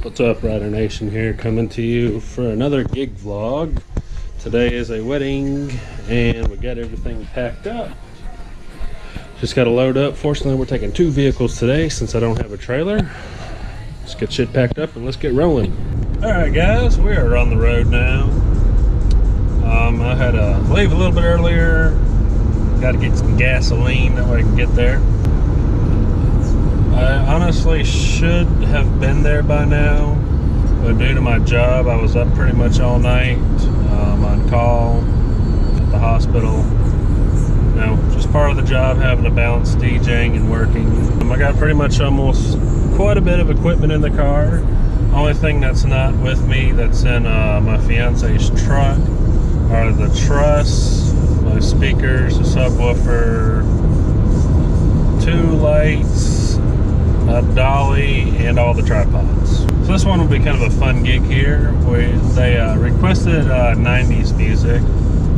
What's up, Rad-I-Nation here, coming to you for another gig vlog. Today is a wedding and we got everything packed up. Just got to load up. Fortunately, we're taking 2 vehicles today since I don't have a trailer. Let's get shit packed up and let's get rolling. Alright guys, we are on the road now. I had to leave a little bit earlier. Got to get some gasoline, that way I can get there. I honestly should have been there by now, but due to my job, I was up pretty much all night, on call at the hospital. You know, just part of the job, having to balance DJing and working. I got pretty much almost quite a bit of equipment in the car. Only thing that's not with me that's in my fiance's truck are the truss, my speakers, a subwoofer, 2 lights, a dolly, and all the tripods. So this one will be kind of a fun gig here. They requested 90s music,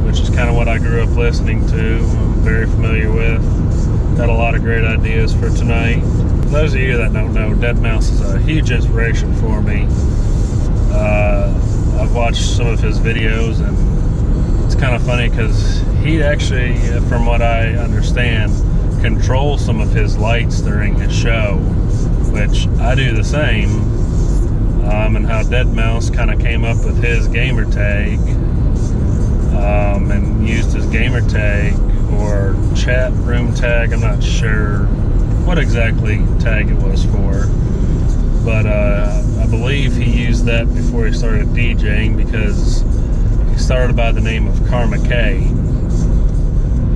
which is kind of what I grew up listening to. I'm very familiar with. Got a lot of great ideas for tonight. For those of you that don't know, deadmau5 is a huge inspiration for me. I've watched some of his videos, and it's kind of funny because he actually, from what I understand, control some of his lights during his show, which I do the same. And how deadmau5 kind of came up with his gamer tag, and used his gamer tag or chat room tag. I'm not sure what exactly tag it was for, but I believe he used that before he started DJing, because he started by the name of Karma K.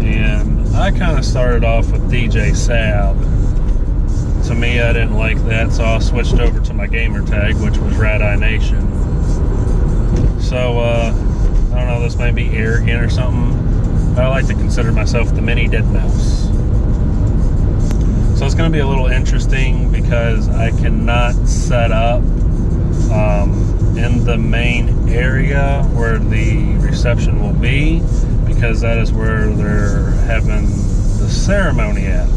And I kind of started off with DJ Sab. To me, I didn't like that, so I switched over to my gamer tag, which was Rad-I-Nation. So, I don't know, this may be arrogant or something, but I like to consider myself the mini deadmau5. So it's going to be a little interesting because I cannot set up in the main area where the reception will be, because that is where they're having the ceremony at.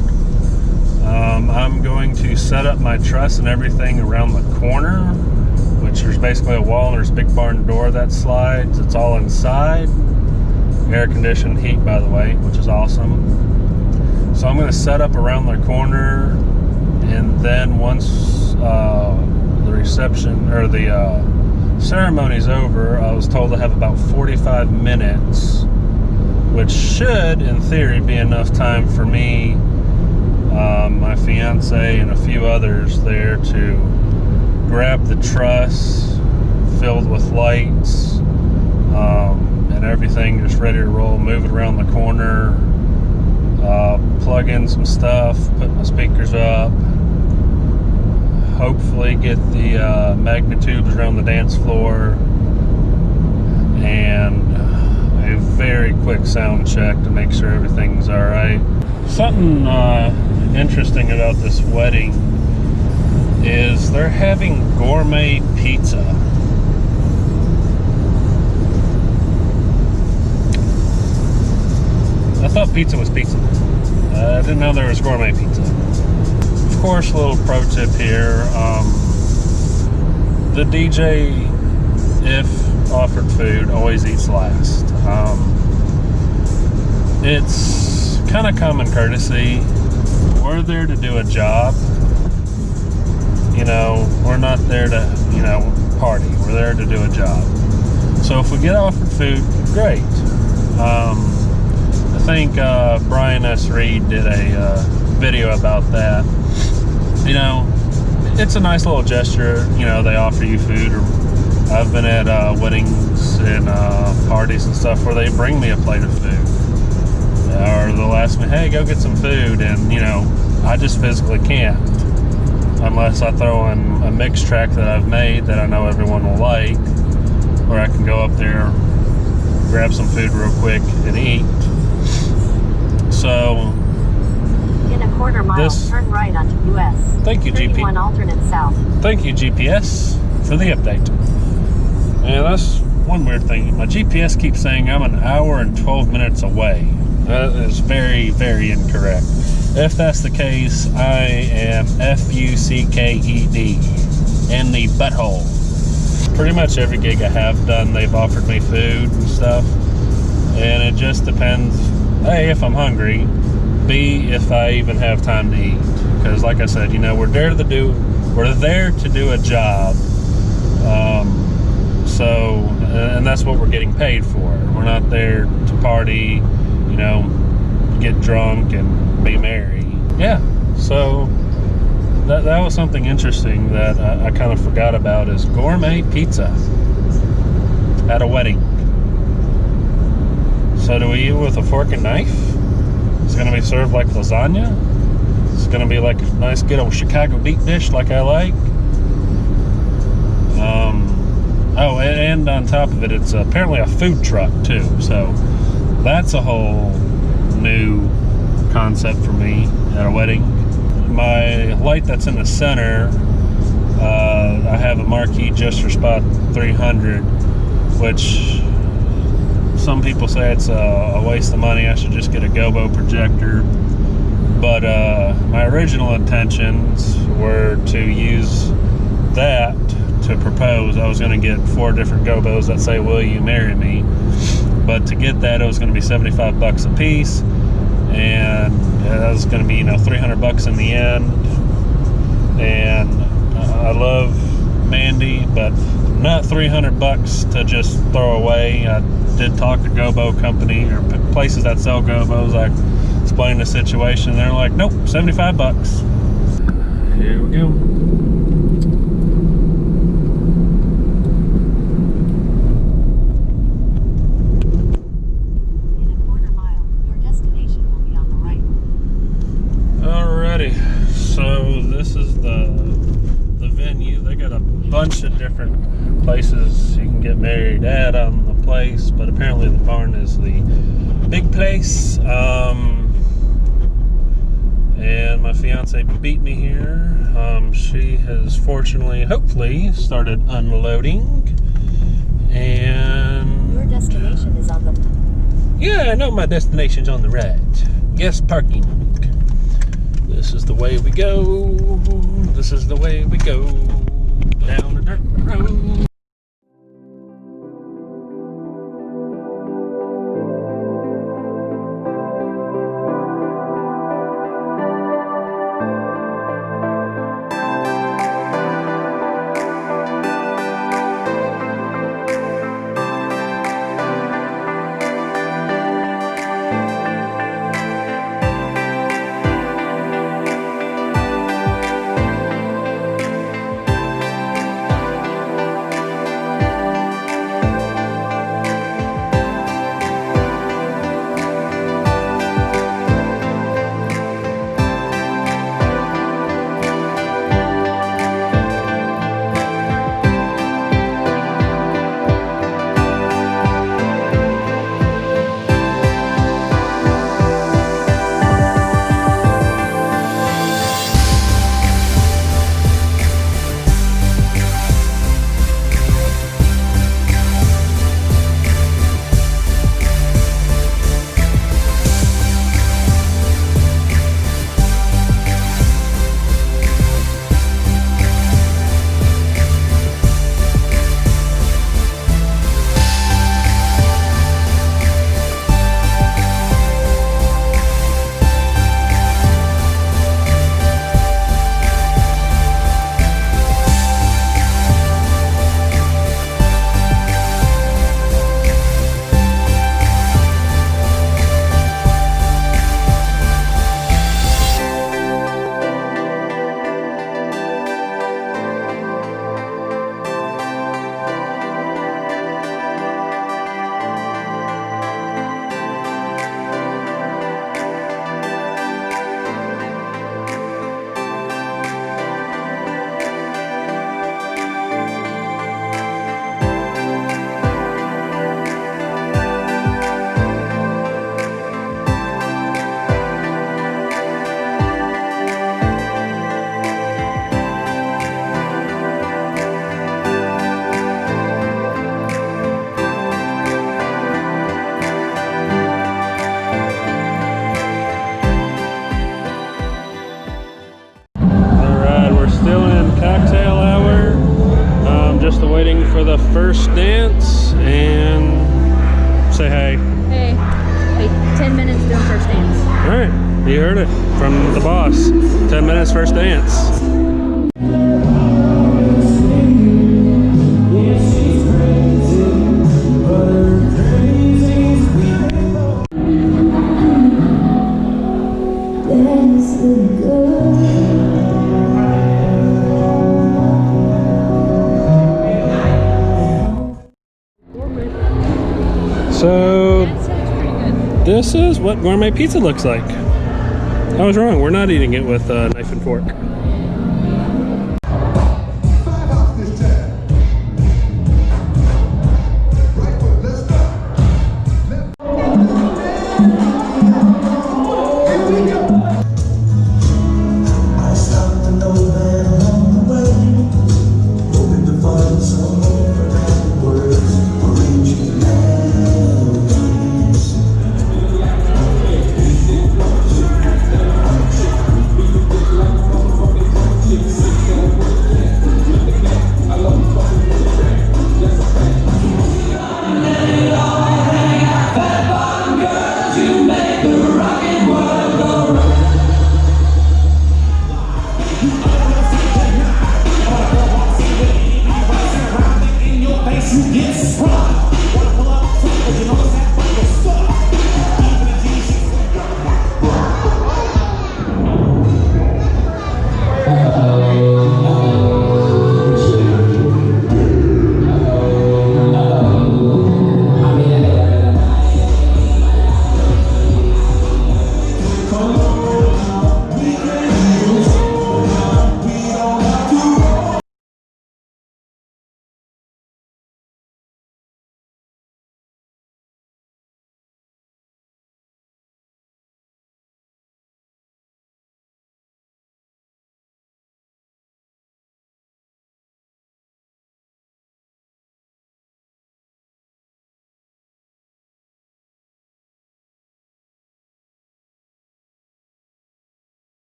I'm going to set up my truss and everything around the corner, which there's basically a wall and there's a big barn door that slides. It's all inside. Air conditioned heat, by the way, which is awesome. So I'm going to set up around the corner, and then once the reception or the ceremony's over, I was told to have about 45 minutes, which should, in theory, be enough time for me, my fiance, and a few others there to grab the truss filled with lights, and everything just ready to roll, move it around the corner, plug in some stuff, put my speakers up, hopefully get the magnitubes around the dance floor, and a very quick sound check to make sure everything's alright. Something interesting about this wedding is they're having gourmet pizza. I thought pizza was pizza. I didn't know there was gourmet pizza. Of course, a little pro tip here. The DJ, if offered food, always eats last. It's kind of common courtesy. We're there to do a job. You know, we're not there to, you know, party. We're there to do a job. So if we get offered food, great. I think Brian S. Reed did a video about that. You know, it's a nice little gesture. You know, they offer you food. Or I've been at weddings and parties and stuff where they bring me a plate of food. Or they'll ask me, hey, go get some food, and you know, I just physically can't unless I throw in a mix track that I've made that I know everyone will like, where I can go up there, grab some food real quick and eat. So in a quarter mile, turn right onto US. Thank you, GPS. Alternate south. Thank you, GPS, for the update. And that's one weird thing. My GPS keeps saying I'm an hour and 12 minutes away. That is very, very incorrect. If that's the case, I am FUCKED in the butthole. Pretty much every gig I have done, they've offered me food and stuff. And it just depends, A, if I'm hungry, B, if I even have time to eat. Because like I said, you know, we're there to do a job. And that's what we're getting paid for. We're not there to party, you know, get drunk and be merry. Yeah, so that was something interesting that I kind of forgot about, is gourmet pizza at a wedding. So do we eat with a fork and knife? It's going to be served like lasagna? It's going to be like a nice good old Chicago deep dish like I like? Oh, and on top of it, it's apparently a food truck too. So that's a whole new concept for me at a wedding. My light that's in the center, I have a marquee just for spot 300, which some people say it's a waste of money. I should just get a gobo projector. But my original intentions were to use that to propose. I was going to get 4 different gobos that say, "Will you marry me?" But to get that, it was going to be $75 a piece, and that was going to be, you know, $300 in the end. And I love Mandy, but not $300 to just throw away. I did talk to gobo company or places that sell gobos. I explained the situation. They're like, "Nope, $75." Here we go. So this is the venue. They got a bunch of different places you can get married at on the place, but apparently the barn is the big place. And my fiance beat me here. She has fortunately, hopefully, started unloading. And your destination is on the... Yeah, I know my destination's on the right. Guest parking. This is the way we go. This is the way we go. Down the dirt road. first dance and say hey. Hey, wait, 10 minutes doing first dance. All right, you heard it from the boss. 10 minutes first dance. So this is what gourmet pizza looks like. I was wrong. We're not eating it with a knife and fork.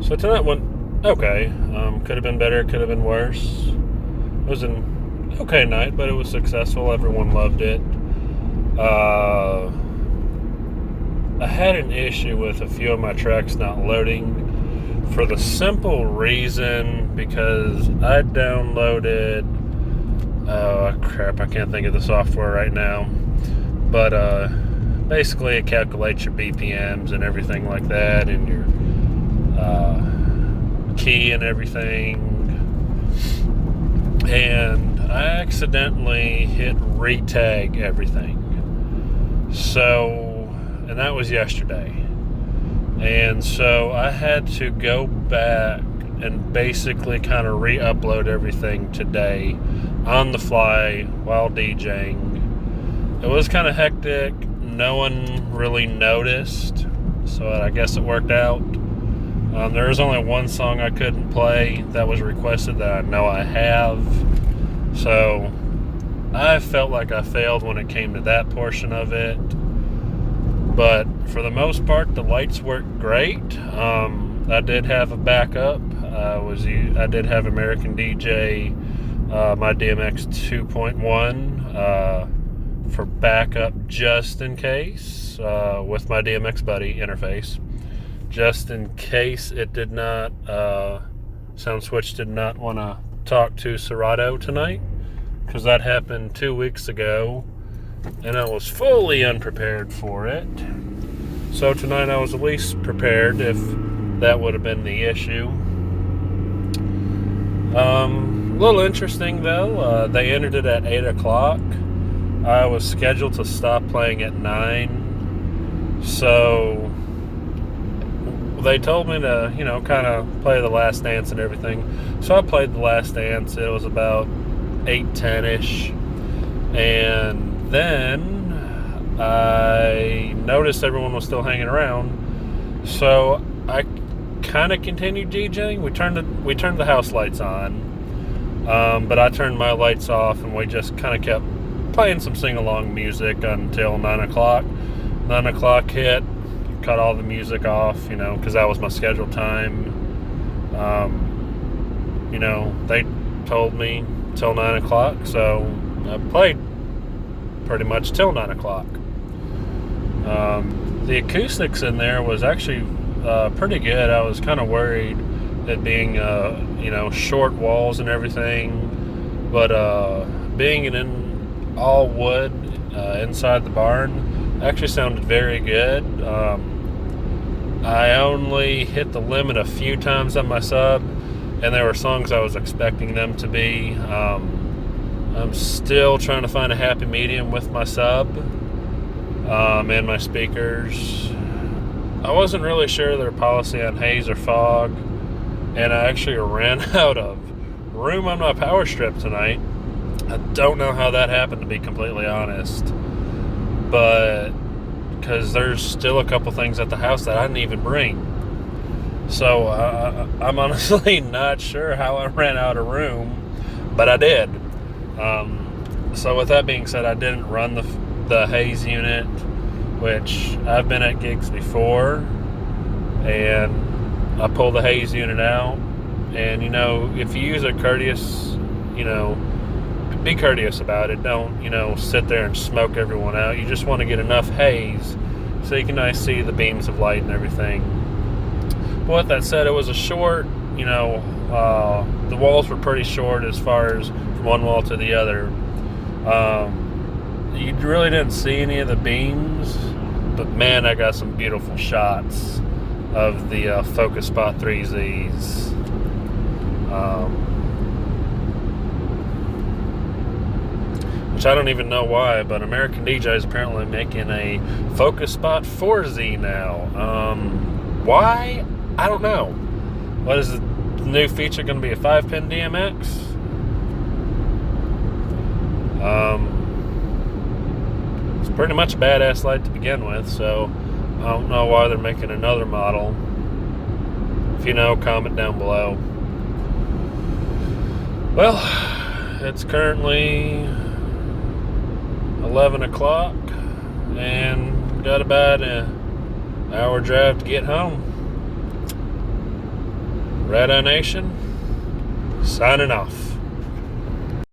So tonight went okay. Could have been better, could have been worse. It was an okay night, but it was successful. Everyone loved it. I had an issue with a few of my tracks not loading for the simple reason because I downloaded, oh crap, I can't think of the software right now, but basically it calculates your BPMs and everything like that, and your key and everything, and I accidentally hit retag everything. So, and that was yesterday, and so I had to go back and basically kind of re-upload everything today on the fly while DJing. It was kind of hectic. No one really noticed, so I guess it worked out. There was only one song I couldn't play that was requested that I know I have, so I felt like I failed when it came to that portion of it. But for the most part, the lights worked great. I did have a backup. I did have American DJ, my DMX 2.1 for backup just in case, with my DMX Buddy interface. Just in case it did not, SoundSwitch did not want to talk to Serato tonight, because that happened 2 weeks ago, and I was fully unprepared for it. So tonight I was at least prepared if that would have been the issue. A little interesting though, they ended it at 8 o'clock. I was scheduled to stop playing at 9, so they told me to, kind of play the last dance and everything. So I played the last dance. It was about 8:10ish, and then I noticed everyone was still hanging around, so I kind of continued DJing. We turned the house lights on, but I turned my lights off, and we just kind of kept playing some sing-along music until 9 o'clock. 9 o'clock hit, cut all the music off, because that was my scheduled time. They told me till 9 o'clock, so I played pretty much till 9 o'clock. The acoustics in there was actually pretty good. I was kind of worried it being, short walls and everything, but being in all wood inside the barn actually sounded very good. I only hit the limit a few times on my sub, and there were songs I was expecting them to be. I'm still trying to find a happy medium with my sub and my speakers. I wasn't really sure their policy on haze or fog, and I actually ran out of room on my power strip tonight. I don't know how that happened, to be completely honest, but because there's still a couple things at the house that I didn't even bring. So I'm honestly not sure how I ran out of room, but I did. So with that being said, I didn't run the haze unit, which I've been at gigs before, and I pulled the haze unit out. And if you use a courteous, be courteous about it. Don't sit there and smoke everyone out. You just want to get enough haze so you can see the beams of light and everything. But with that said, it was a short, the walls were pretty short as far as from one wall to the other. You really didn't see any of the beams, but man, I got some beautiful shots of the Focus Spot 3Zs. Which I don't even know why, but American DJ is apparently making a Focus Spot 4Z now. Why? I don't know. What is the new feature going to be? A 5-pin DMX? It's pretty much a badass light to begin with, so I don't know why they're making another model. If you know, comment down below. Well, it's currently 11 o'clock and got about an hour drive to get home. Rad-I-Nation, signing off.